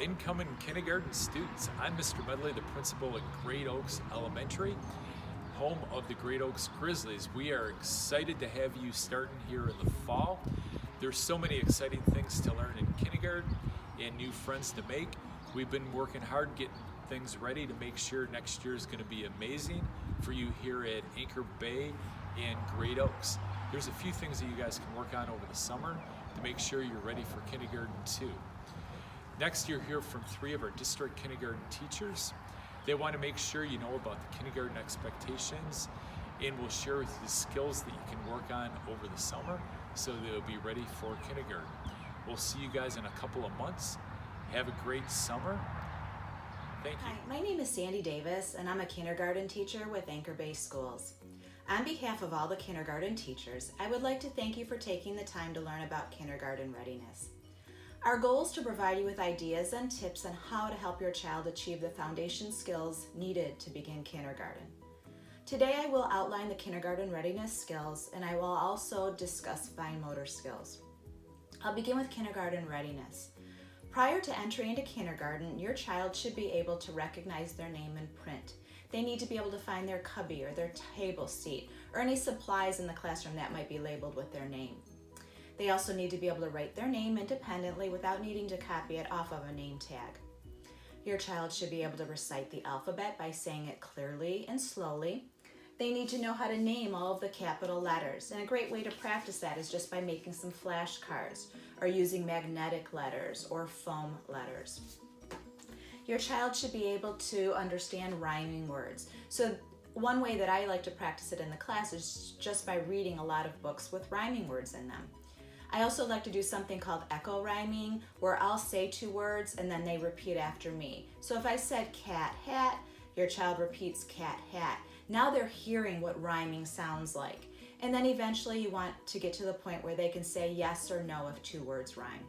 incoming kindergarten students. I'm Mr. Medley, the principal at Great Oaks Elementary, home of the Great Oaks Grizzlies. We are excited to have you starting here in the fall. There's so many exciting things to learn in kindergarten and new friends to make. We've been working hard getting things ready to make sure next year is going to be amazing for you here at Anchor Bay and Great Oaks. There's a few things that you guys can work on over the summer to make sure you're ready for kindergarten too. Next, you'll hear from 3 of our district kindergarten teachers. They want to make sure you know about the kindergarten expectations and will share with you the skills that you can work on over the summer so that you'll be ready for kindergarten. We'll see you guys in a couple of months. Have a great summer. Thank you. Hi, my name is Sandy Davis, and I'm a kindergarten teacher with Anchor Bay Schools. On behalf of all the kindergarten teachers, I would like to thank you for taking the time to learn about kindergarten readiness. Our goal is to provide you with ideas and tips on how to help your child achieve the foundation skills needed to begin kindergarten. Today I will outline the kindergarten readiness skills, and I will also discuss fine motor skills. I'll begin with kindergarten readiness. Prior to entry into kindergarten, your child should be able to recognize their name in print. They need to be able to find their cubby or their table seat or any supplies in the classroom that might be labeled with their name. They also need to be able to write their name independently without needing to copy it off of a name tag. Your child should be able to recite the alphabet by saying it clearly and slowly. They need to know how to name all of the capital letters, and a great way to practice that is just by making some flashcards or using magnetic letters or foam letters. Your child should be able to understand rhyming words. So one way that I like to practice it in the class is just by reading a lot of books with rhyming words in them. I also like to do something called echo rhyming, where I'll say 2 words and then they repeat after me. So if I said cat hat, your child repeats cat hat. Now they're hearing what rhyming sounds like. And then eventually you want to get to the point where they can say yes or no if 2 words rhyme.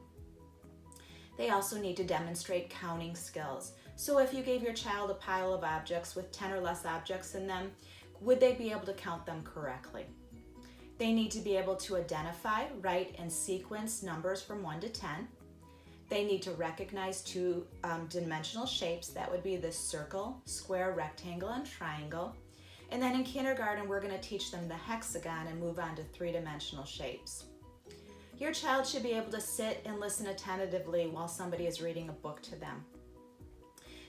They also need to demonstrate counting skills. So if you gave your child a pile of objects with 10 or less objects in them, would they be able to count them correctly? They need to be able to identify, write, and sequence numbers from 1 to 10. They need to recognize 2 dimensional shapes. That would be the circle, square, rectangle, and triangle. And then in kindergarten, we're going to teach them the hexagon and move on to 3-dimensional shapes. Your child should be able to sit and listen attentively while somebody is reading a book to them.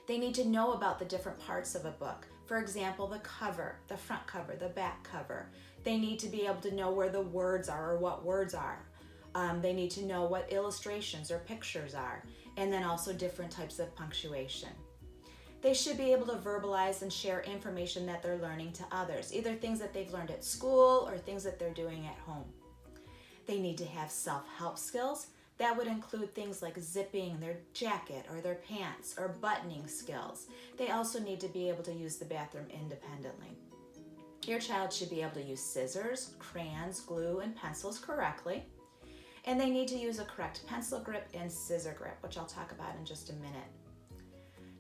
They need to know about the different parts of a book. For example, the cover, the front cover, the back cover. They need to be able to know where the words are or what words are. They need to know what illustrations or pictures are, and then also different types of punctuation. They should be able to verbalize and share information that they're learning to others, either things that they've learned at school or things that they're doing at home. They need to have self-help skills. That would include things like zipping their jacket or their pants or buttoning skills. They also need to be able to use the bathroom independently. Your child should be able to use scissors, crayons, glue, and pencils correctly. And they need to use a correct pencil grip and scissor grip, which I'll talk about in just a minute.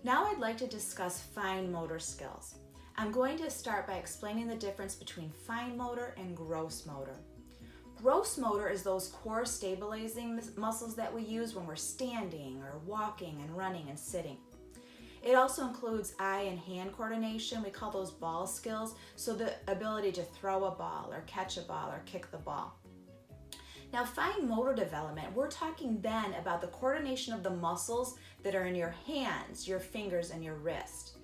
Now I'd like to discuss fine motor skills. I'm going to start by explaining the difference between fine motor and gross motor. Gross motor is those core stabilizing muscles that we use when we're standing or walking and running and sitting. It also includes eye and hand coordination. We call those ball skills, so the ability to throw a ball or catch a ball or kick the ball. Now, fine motor development, we're talking then about the coordination of the muscles that are in your hands, your fingers, and your wrist.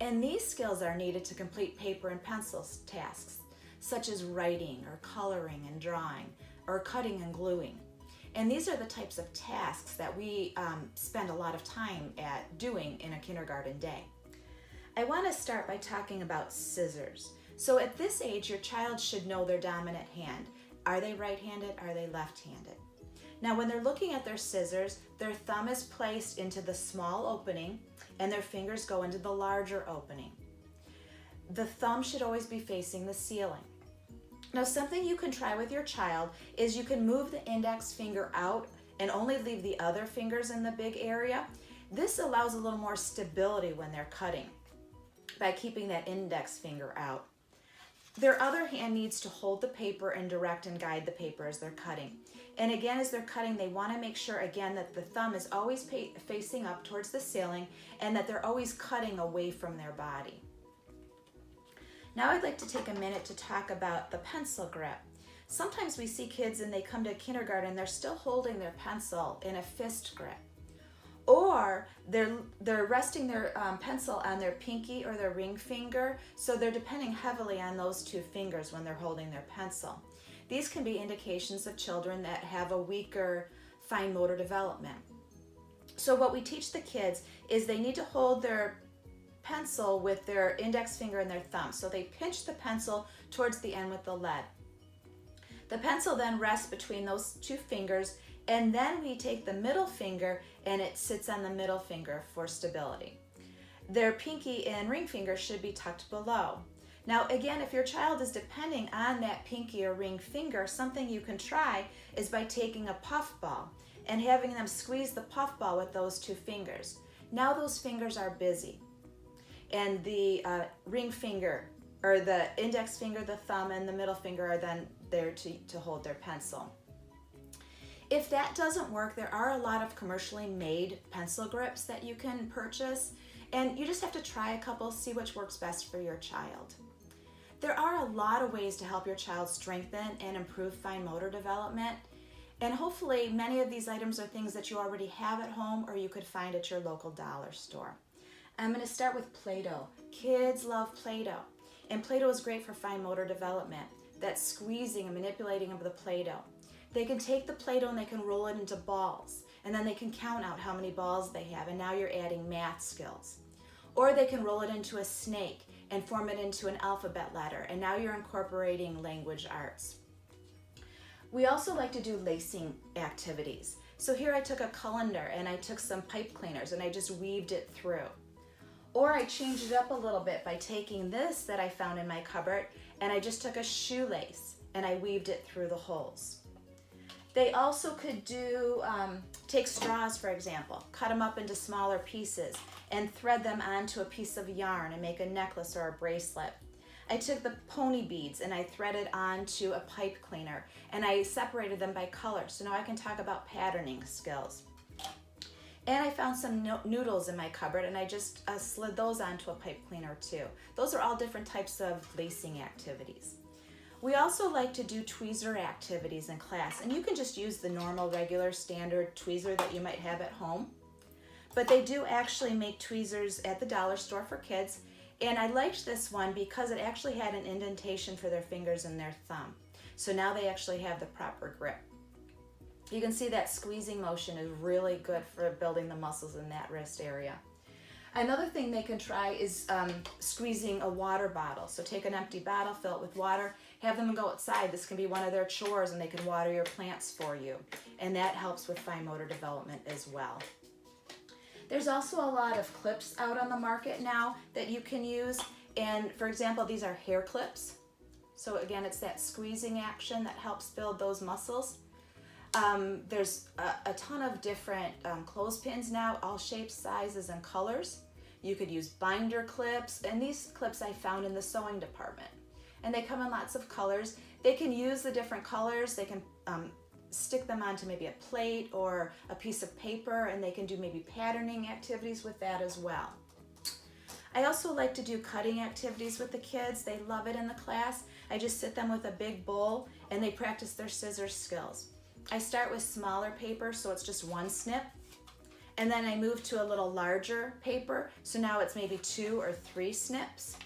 And these skills are needed to complete paper and pencil tasks, such as writing or coloring and drawing or cutting and gluing. And these are the types of tasks that we spend a lot of time at doing in a kindergarten day. I want to start by talking about scissors. So at this age, your child should know their dominant hand. Are they right-handed? Are they left-handed? Now, when they're looking at their scissors, their thumb is placed into the small opening and their fingers go into the larger opening. The thumb should always be facing the ceiling. Now, something you can try with your child is you can move the index finger out and only leave the other fingers in the big area. This allows a little more stability when they're cutting by keeping that index finger out. Their other hand needs to hold the paper and direct and guide the paper as they're cutting. And again, as they're cutting, they want to make sure, again, that the thumb is always facing up towards the ceiling and that they're always cutting away from their body. Now I'd like to take a minute to talk about the pencil grip. Sometimes we see kids and they come to kindergarten, they're still holding their pencil in a fist grip. Or they're resting their pencil on their pinky or their ring finger, so they're depending heavily on those two fingers when they're holding their pencil. These can be indications of children that have a weaker fine motor development. So what we teach the kids is they need to hold their pencil with their index finger and their thumb. So they pinch the pencil towards the end with the lead. The pencil then rests between those two fingers, and then we take the middle finger and it sits on the middle finger for stability. Their pinky and ring finger should be tucked below. Now again, if your child is depending on that pinky or ring finger, something you can try is by taking a puff ball and having them squeeze the puff ball with those two fingers. Now those fingers are busy, and the ring finger, or the index finger, the thumb, and the middle finger are then there to hold their pencil. If that doesn't work, there are a lot of commercially made pencil grips that you can purchase, and you just have to try a couple, see which works best for your child. There are a lot of ways to help your child strengthen and improve fine motor development, and hopefully many of these items are things that you already have at home or you could find at your local dollar store. I'm going to start with Play-Doh. Kids love Play-Doh, and Play-Doh is great for fine motor development. That's squeezing and manipulating of the Play-Doh. They can take the Play-Doh and they can roll it into balls, and then they can count out how many balls they have, and now you're adding math skills. Or they can roll it into a snake and form it into an alphabet letter, and now you're incorporating language arts. We also like to do lacing activities. So here I took a colander and I took some pipe cleaners and I just weaved it through. Or I changed it up a little bit by taking this that I found in my cupboard and I just took a shoelace and I weaved it through the holes. They also could do, take straws for example, cut them up into smaller pieces and thread them onto a piece of yarn and make a necklace or a bracelet. I took the pony beads and I threaded onto a pipe cleaner and I separated them by color, so now I can talk about patterning skills. And I found some noodles in my cupboard and I just slid those onto a pipe cleaner too. Those are all different types of lacing activities. We also like to do tweezer activities in class, and you can just use the normal, regular, standard tweezer that you might have at home. But they do actually make tweezers at the dollar store for kids, and I liked this one because it actually had an indentation for their fingers and their thumb. So now they actually have the proper grip. You can see that squeezing motion is really good for building the muscles in that wrist area. Another thing they can try is squeezing a water bottle. So take an empty bottle, fill it with water, have them go outside. This can be one of their chores and they can water your plants for you. And that helps with fine motor development as well. There's also a lot of clips out on the market now that you can use. And for example, these are hair clips. So again, it's that squeezing action that helps build those muscles. There's a ton of different clothespins now, all shapes, sizes, and colors. You could use binder clips, and these clips I found in the sewing department. And they come in lots of colors. They can use the different colors. They can stick them onto maybe a plate or a piece of paper, and they can do maybe patterning activities with that as well. I also like to do cutting activities with the kids. They love it in the class. I just sit them with a big bowl, and they practice their scissors skills. I start with smaller paper, so it's just one snip. And then I move to a little larger paper, so now it's maybe 2 or 3 snips.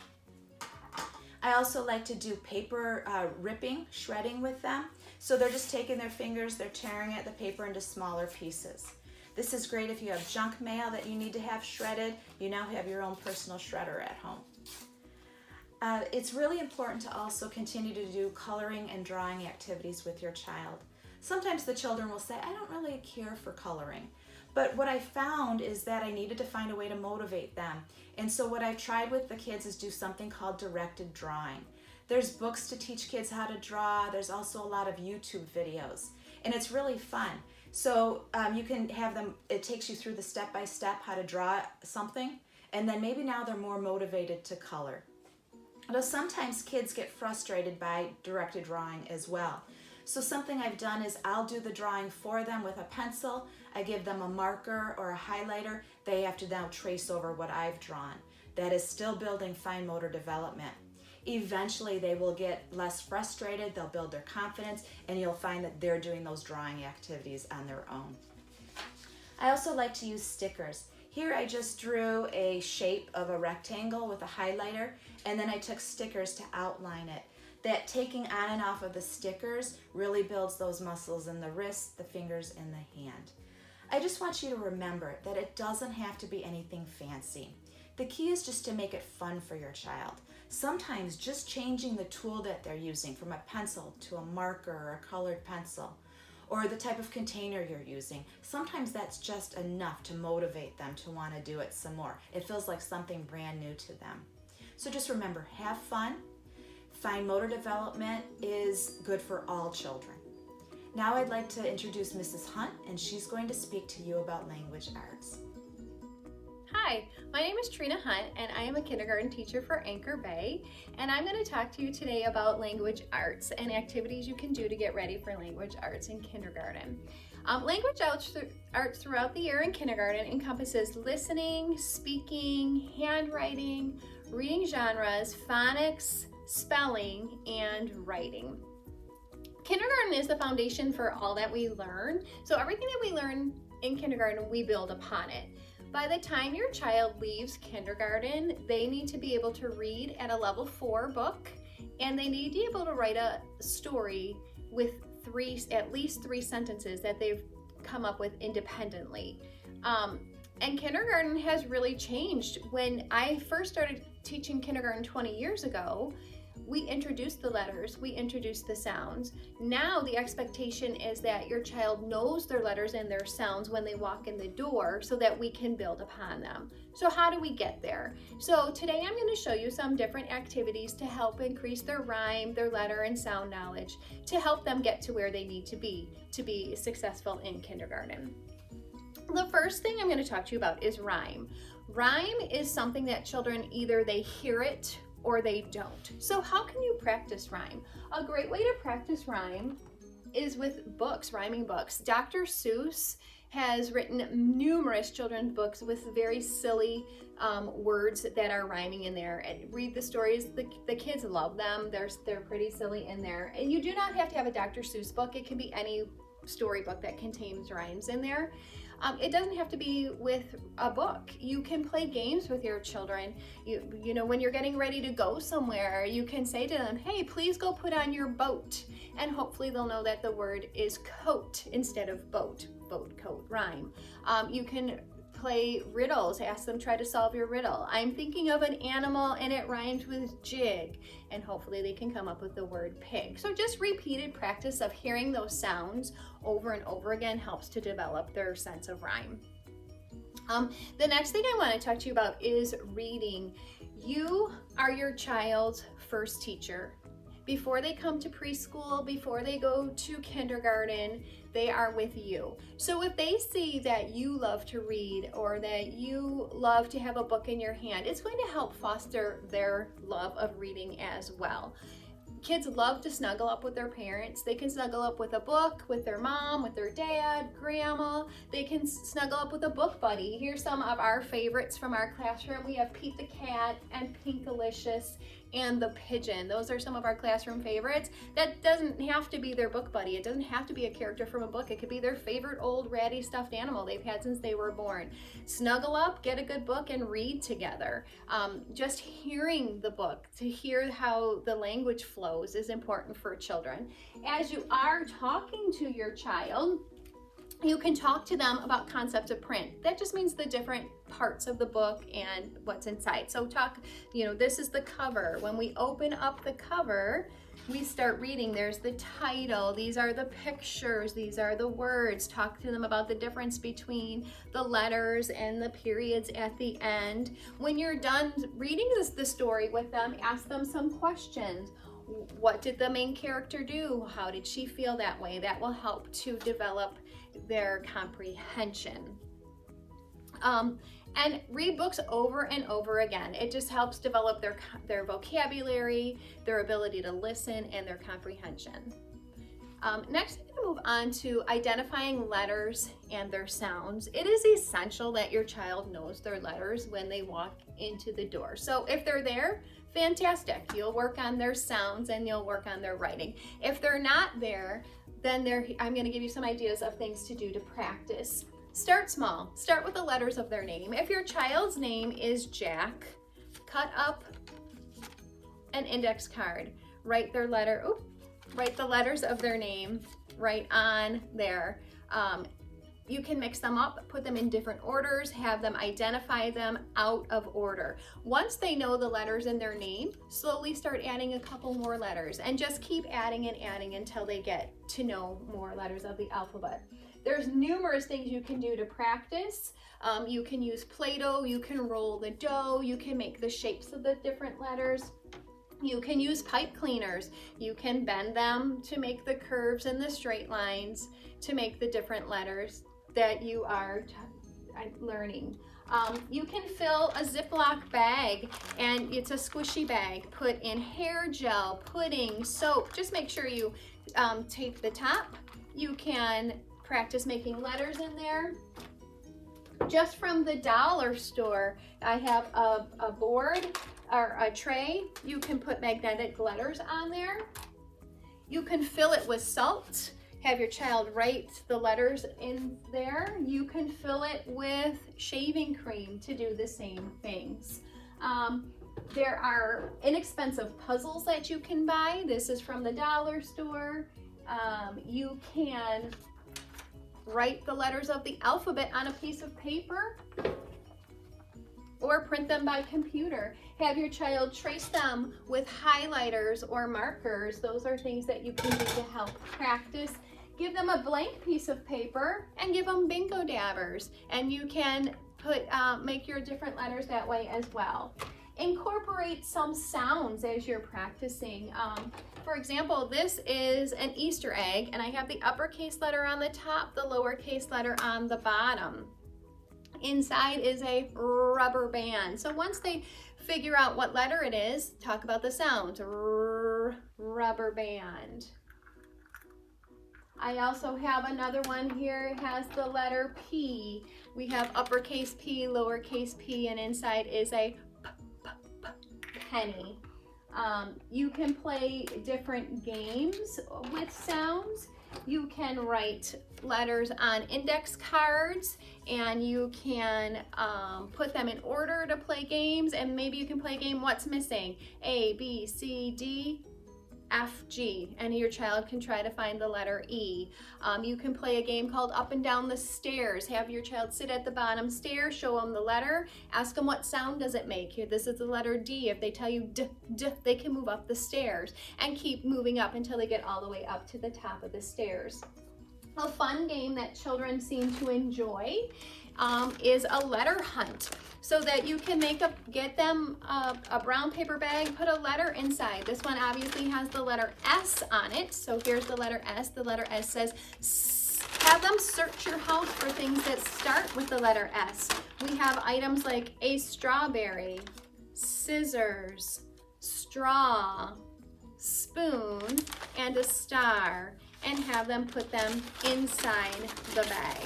I also like to do paper ripping, shredding with them. So they're just taking their fingers, they're tearing the paper into smaller pieces. This is great if you have junk mail that you need to have shredded. You now have your own personal shredder at home. It's really important to also continue to do coloring and drawing activities with your child. Sometimes the children will say, I don't really care for coloring. But what I found is that I needed to find a way to motivate them. And so what I've tried with the kids is do something called directed drawing. There's books to teach kids how to draw. There's also a lot of YouTube videos. And it's really fun. So you can have them, it takes you through the step-by-step how to draw something. And then maybe now they're more motivated to color. Although sometimes kids get frustrated by directed drawing as well. So something I've done is I'll do the drawing for them with a pencil. I give them a marker or a highlighter. They have to now trace over what I've drawn. That is still building fine motor development. Eventually they will get less frustrated, they'll build their confidence, and you'll find that they're doing those drawing activities on their own. I also like to use stickers. Here I just drew a shape of a rectangle with a highlighter, and then I took stickers to outline it. That taking on and off of the stickers really builds those muscles in the wrist, the fingers, and the hand. I just want you to remember that it doesn't have to be anything fancy. The key is just to make it fun for your child. Sometimes just changing the tool that they're using from a pencil to a marker or a colored pencil, or the type of container you're using, sometimes that's just enough to motivate them to want to do it some more. It feels like something brand new to them. So just remember, have fun. Fine motor development is good for all children. Now I'd like to introduce Mrs. Hunt, and she's going to speak to you about language arts. Hi, my name is Trina Hunt, and I am a kindergarten teacher for Anchor Bay, and I'm going to talk to you today about language arts and activities you can do to get ready for language arts in kindergarten. Language arts throughout the year in kindergarten encompasses listening, speaking, handwriting, reading genres, phonics, spelling, and writing. Kindergarten is the foundation for all that we learn, so everything that we learn in kindergarten, we build upon it. By the time your child leaves kindergarten, they need to be able to read at a level 4 book, and they need to be able to write a story with at least three sentences that they've come up with independently. And kindergarten has really changed. When I first started teaching kindergarten 20 years ago, we introduced the letters, we introduced the sounds. Now the expectation is that your child knows their letters and their sounds when they walk in the door so that we can build upon them. So how do we get there? So today I'm going to show you some different activities to help increase their rhyme, their letter and sound knowledge, to help them get to where they need to be successful in kindergarten. The first thing I'm going to talk to you about is rhyme. Rhyme is something that children either they hear it or they don't. So how can you practice rhyme? A great way to practice rhyme is with books, rhyming books. Dr. Seuss has written numerous children's books with very silly words that are rhyming in there. And read the stories, the kids love them. They're pretty silly in there. And you do not have to have a Dr. Seuss book. It can be any storybook that contains rhymes in there. It doesn't have to be with a book. You can play games with your children. You know, when you're getting ready to go somewhere, you can say to them, hey, please go put on your boat. And hopefully they'll know that the word is coat instead of boat. Boat, coat, rhyme. You can play riddles, ask them try to solve your riddle. I'm thinking of an animal and it rhymes with jig, and hopefully they can come up with the word pig. So just repeated practice of hearing those sounds over and over again helps to develop their sense of rhyme. The next thing I want to talk to you about is reading. You are your child's first teacher. Before they come to preschool, before they go to kindergarten, they are with you. So if they see that you love to read or that you love to have a book in your hand, it's going to help foster their love of reading as well. Kids love to snuggle up with their parents. They can snuggle up with a book, with their mom, with their dad, grandma. They can snuggle up with a book buddy. Here's some of our favorites from our classroom. We have Pete the Cat and Pinkalicious and the Pigeon. Those are some of our classroom favorites. That doesn't have to be their book buddy. It doesn't have to be a character from a book. It could be their favorite old ratty stuffed animal they've had since they were born. Snuggle up, get a good book, and read together. Just hearing the book, to hear how the language flows is important for children. As you are talking to your child, you can talk to them about concepts of print. That just means the different parts of the book and what's inside. So this is the cover. When we open up the cover, we start reading. There's the title. These are the pictures. These are the words. Talk to them about the difference between the letters and the periods at the end. When you're done reading the story with them, ask them some questions. What did the main character do? How did she feel that way? That will help to develop their comprehension. and read books over and over again. It just helps develop their vocabulary, their ability to listen, and their comprehension. Next, I'm going to move on to identifying letters and their sounds. It is essential that your child knows their letters when they walk into the door. So if they're there, fantastic. You'll work on their sounds and you'll work on their writing. If they're not there, then I'm going to give you some ideas of things to do to practice. Start small. Start with the letters of their name. If your child's name is Jack, cut up an index card. Write the letters of their name right on there. You can mix them up, put them in different orders, have them identify them out of order. Once they know the letters in their name, slowly start adding a couple more letters and just keep adding and adding until they get to know more letters of the alphabet. There's numerous things you can do to practice. You can use Play-Doh, you can roll the dough, you can make the shapes of the different letters. You can use pipe cleaners. You can bend them to make the curves and the straight lines to make the different letters that you are learning. You can fill a Ziploc bag, and it's a squishy bag. Put in hair gel, pudding, soap. Just make sure you tape the top. You can practice making letters in there. Just from the dollar store, I have a board or a tray. You can put magnetic letters on there. You can fill it with salt. Have your child write the letters in there. You can fill it with shaving cream to do the same things. There are inexpensive puzzles that you can buy. This is from the dollar store. You can write the letters of the alphabet on a piece of paper or print them by computer. Have your child trace them with highlighters or markers. Those are things that you can do to help practice. Give them a blank piece of paper and give them bingo dabbers, and you can make your different letters that way as well. Incorporate some sounds as you're practicing. For example, this is an Easter egg, and I have the uppercase letter on the top, the lowercase letter on the bottom. Inside is a rubber band. So once they figure out what letter it is, talk about the sound. Rubber band. I also have another one here. It has the letter P. We have uppercase P, lowercase p, and inside is a penny. You can play different games with sounds. You can write letters on index cards, and you can put them in order to play games, and maybe you can play a game, what's missing? A, B, C, D, F, G, and your child can try to find the letter E. You can play a game called Up and Down the Stairs. Have your child sit at the bottom stair, show them the letter, ask them what sound does it make. Here, this is the letter D. If they tell you D, D, they can move up the stairs and keep moving up until they get all the way up to the top of the stairs. A fun game that children seem to enjoy is a letter hunt, so that you can get them a brown paper bag, put a letter inside. This one obviously has the letter S on it, so here's the letter S. The letter S says S. Have them search your house for things that start with the letter S. We have items like a strawberry, scissors, straw, spoon, and a star, and have them put them inside the bag.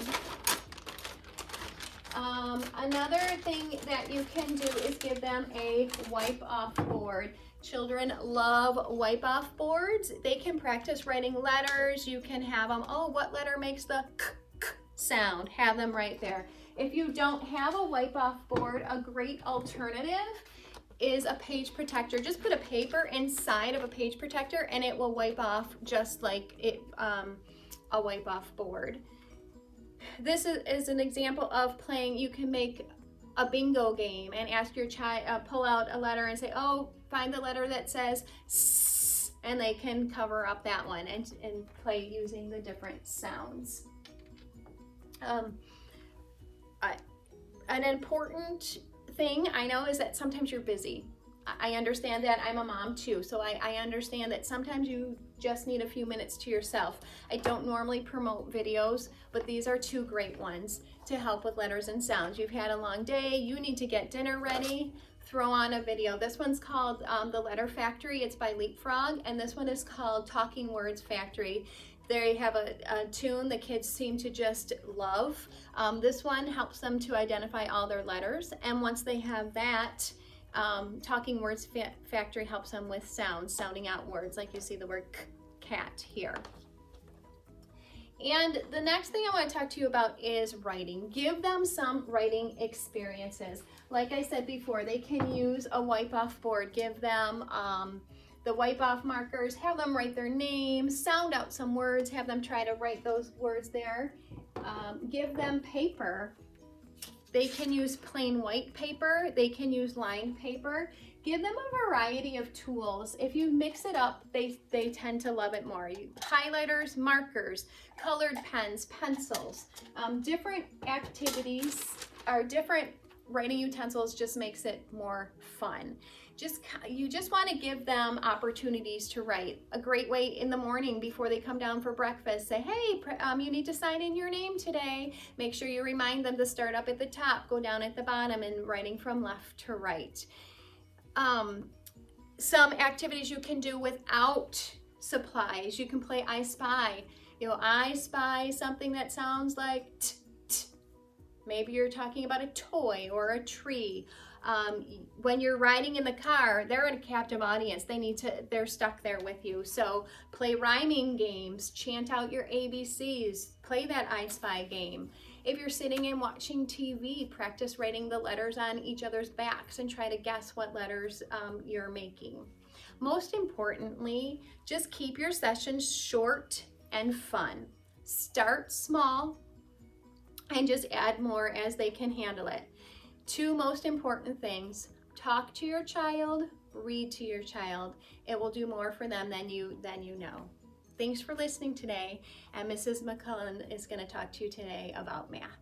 Another thing that you can do is give them a wipe-off board. Children love wipe-off boards. They can practice writing letters. You can have them, oh, what letter makes the k sound? Have them right there. If you don't have a wipe-off board, a great alternative is a page protector. Just put a paper inside of a page protector and it will wipe off just like a wipe-off board. This is an example of playing. You can make a bingo game and ask your child, pull out a letter and say, oh, find the letter that says S, and they can cover up that one and play using the different sounds. An important thing I know is that sometimes you're busy. I understand that. I'm a mom too, so I understand that sometimes you just need a few minutes to yourself. I don't normally promote videos, but these are two great ones to help with letters and sounds. You've had a long day, you need to get dinner ready, throw on a video. This one's called The Letter Factory. It's by Leapfrog, and this one is called Talking Words Factory. They have a tune the kids seem to just love. This one helps them to identify all their letters, and once they have that, Talking Words Factory helps them with sounds, sounding out words, like you see the word cat here. And the next thing I want to talk to you about is writing. Give them some writing experiences. Like I said before, they can use a wipe-off board. Give them the wipe-off markers, have them write their names, sound out some words, have them try to write those words there. Give them paper. They can use plain white paper, they can use lined paper. Give them a variety of tools. If you mix it up, they tend to love it more. Highlighters, markers, colored pens, pencils. Different activities or different writing utensils just makes it more fun. You just want to give them opportunities to write. A great way in the morning before they come down for breakfast, say, hey, you need to sign in your name today. Make sure you remind them to start up at the top, go down at the bottom, and writing from left to right. Some activities you can do without supplies. You can play I Spy. I spy something that sounds like t, t. Maybe you're talking about a toy or a tree. When you're riding in the car, they're in a captive audience. They're stuck there with you. So play rhyming games, chant out your ABCs, play that I Spy game. If you're sitting and watching TV, practice writing the letters on each other's backs and try to guess what letters you're making. Most importantly, just keep your sessions short and fun. Start small and just add more as they can handle it. Two most important things: talk to your child, read to your child. It will do more for them than you know. Thanks for listening today, and Mrs. McClelland is going to talk to you today about math.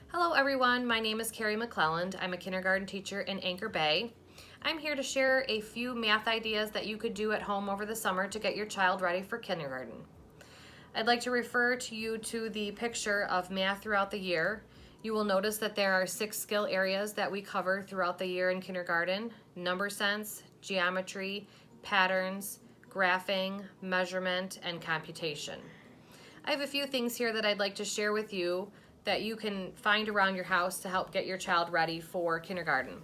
Hello everyone, my name is Carrie McClelland. I'm a kindergarten teacher in Anchor Bay. I'm here to share a few math ideas that you could do at home over the summer to get your child ready for kindergarten. I'd like to refer you to the picture of math throughout the year. You will notice that there are 6 skill areas that we cover throughout the year in kindergarten: number sense, geometry, patterns, graphing, measurement, and computation. I have a few things here that I'd like to share with you that you can find around your house to help get your child ready for kindergarten.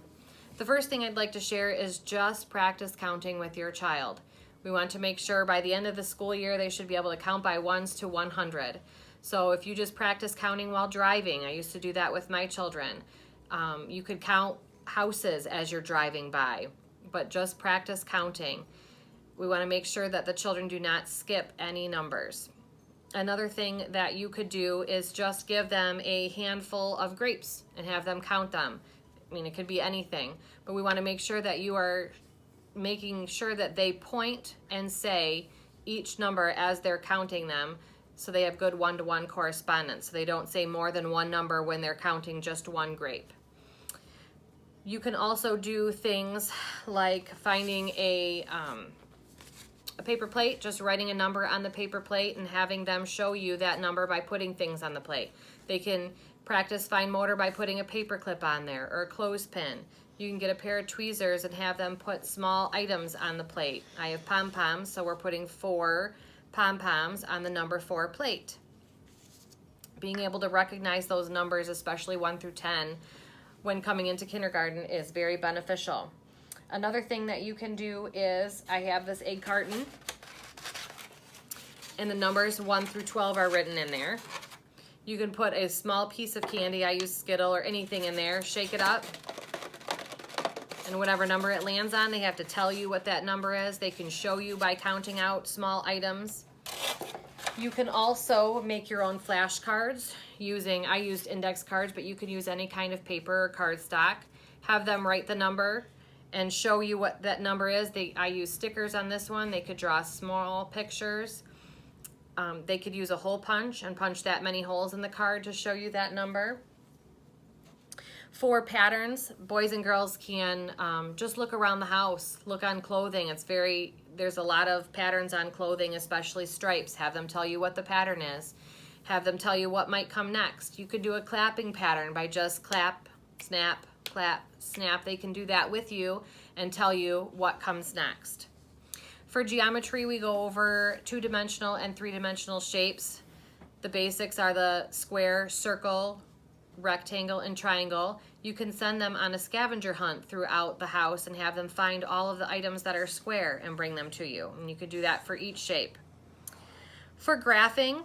The first thing I'd like to share is just practice counting with your child. We want to make sure by the end of the school year they should be able to count by ones to 100. So if you just practice counting while driving, I used to do that with my children. You could count houses as you're driving by, but just practice counting. We want to make sure that the children do not skip any numbers. Another thing that you could do is just give them a handful of grapes and have them count them. I mean, it could be anything, but we want to make sure that you are making sure that they point and say each number as they're counting them, so they have good one-to-one correspondence. So they don't say more than one number when they're counting just one grape. You can also do things like finding a paper plate, just writing a number on the paper plate and having them show you that number by putting things on the plate. They can practice fine motor by putting a paper clip on there or a clothespin. You can get a pair of tweezers and have them put small items on the plate. I have pom-poms, so we're putting 4 pom-poms on the number 4 plate. Being able to recognize those numbers, especially 1 through 10, when coming into kindergarten is very beneficial. Another thing that you can do is, I have this egg carton, and the numbers 1 through 12 are written in there. You can put a small piece of candy, I use Skittle or anything in there, shake it up, and whatever number it lands on, they have to tell you what that number is. They can show you by counting out small items. You can also make your own flashcards I used index cards, but you could use any kind of paper or cardstock. Have them write the number and show you what that number is. I use stickers on this one. They could draw small pictures. They could use a hole punch and punch that many holes in the card to show you that number. For patterns, boys and girls can just look around the house, look on clothing. There's a lot of patterns on clothing, especially stripes. Have them tell you what the pattern is. Have them tell you what might come next. You could do a clapping pattern by just clap, snap, clap, snap. They can do that with you and tell you what comes next. For geometry, we go over 2-dimensional and 3-dimensional shapes. The basics are the square, circle, rectangle, and triangle. You can send them on a scavenger hunt throughout the house and have them find all of the items that are square and bring them to you. And you could do that for each shape. For graphing,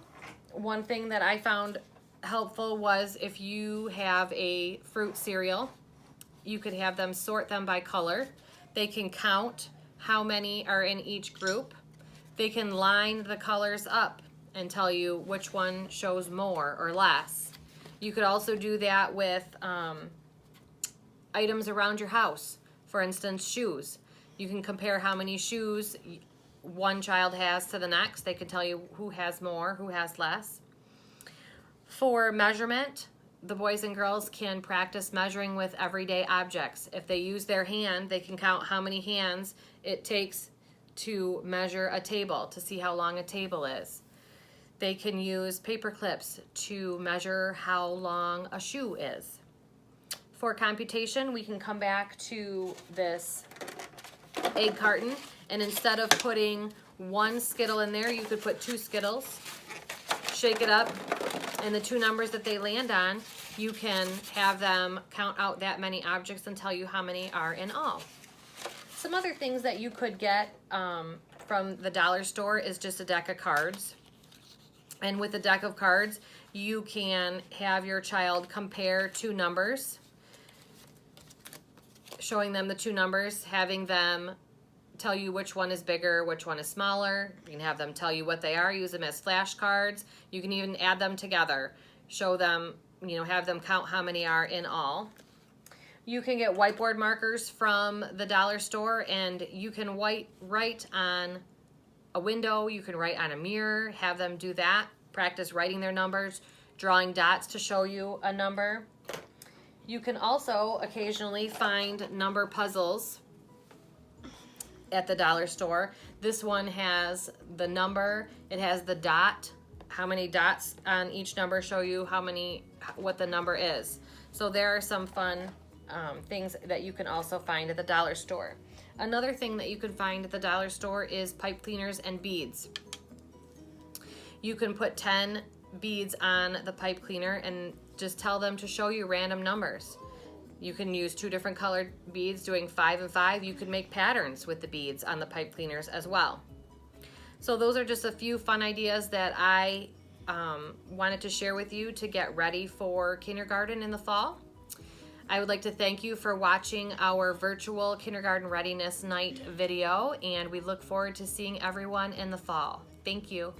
one thing that I found helpful was if you have a fruit cereal, you could have them sort them by color. They can count how many are in each group. They can line the colors up and tell you which one shows more or less. You could also do that with items around your house. For instance, shoes. You can compare how many shoes one child has to the next. They can tell you who has more, who has less. For measurement, the boys and girls can practice measuring with everyday objects. If they use their hand, they can count how many hands it takes to measure a table, to see how long a table is. They can use paper clips to measure how long a shoe is. For computation, we can come back to this egg carton, and instead of putting 1 Skittle in there, you could put 2 Skittles, shake it up, and the 2 numbers that they land on, you can have them count out that many objects and tell you how many are in all. Some other things that you could get from the dollar store is just a deck of cards. And with a deck of cards, you can have your child compare 2 numbers, showing them the 2 numbers, having them tell you which one is bigger, which one is smaller. You can have them tell you what they are, use them as flashcards. You can even add them together, show them, have them count how many are in all. You can get whiteboard markers from the dollar store, and you can write on a window, you can write on a mirror, have them do that, practice writing their numbers, drawing dots to show you a number. You can also occasionally find number puzzles at the dollar store. This one has the number, it has the dot, how many dots on each number show you what the number is. So there are some fun things that you can also find at the dollar store. Another thing that you can find at the dollar store is pipe cleaners and beads. You can put 10 beads on the pipe cleaner and just tell them to show you random numbers. You can use 2 different colored beads doing 5 and 5. You could make patterns with the beads on the pipe cleaners as well. So those are just a few fun ideas that I wanted to share with you to get ready for kindergarten in the fall. I would like to thank you for watching our virtual Kindergarten Readiness Night video, and we look forward to seeing everyone in the fall. Thank you.